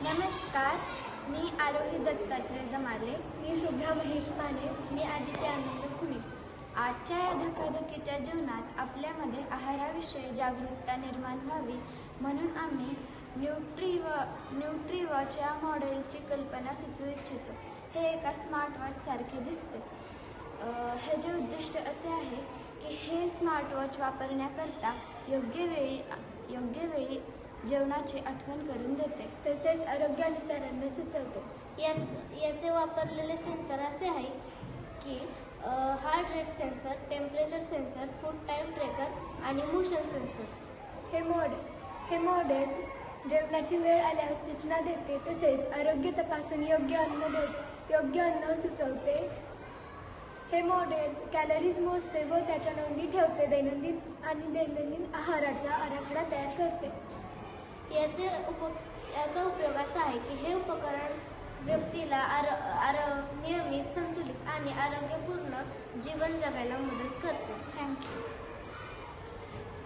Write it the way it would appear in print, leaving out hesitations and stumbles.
नमस्कार, मी आरोही दत्तात्रय जमाले. मी शुभ्रा महेश माने. मी आदित्य आनंद खुणे. आजच्या या धकाधकीच्या जीवनात आपल्यामध्ये आहाराविषयी जागरूकता निर्माण व्हावी म्हणून आम्ही न्यूट्रीवॉच या मॉडेलची कल्पना सुचवू इच्छितो. हे एका स्मार्टवॉच सारखे दिसते. ह्याचे उद्दिष्ट असे आहे की हे स्मार्टवॉच वापरण्याकरता योग्य वेळी जेवणाची आठवण करून देते. तसेच आरोग्यानुसार अन्न सुचवते. याचे वापरलेले सेन्सर असे आहे की heart rate sensor, temperature sensor, food time tracker आणि मोशन सेन्सर. हे मॉडेल जेवणाची वेळ आल्यावर सूचना देते. तसेच आरोग्य तपासून योग्य अन्न सुचवते. हे मॉडेल कॅलरीज मोजते व त्याच्या नोंदी ठेवते. दैनंदिन आहाराचा आराखडा तयार करते. याचा उपयोग असा आहे की हे उपकरण व्यक्तीला नियमित, संतुलित आणि आरोग्यपूर्ण जीवन जगायला मदत करते. थँक्यू.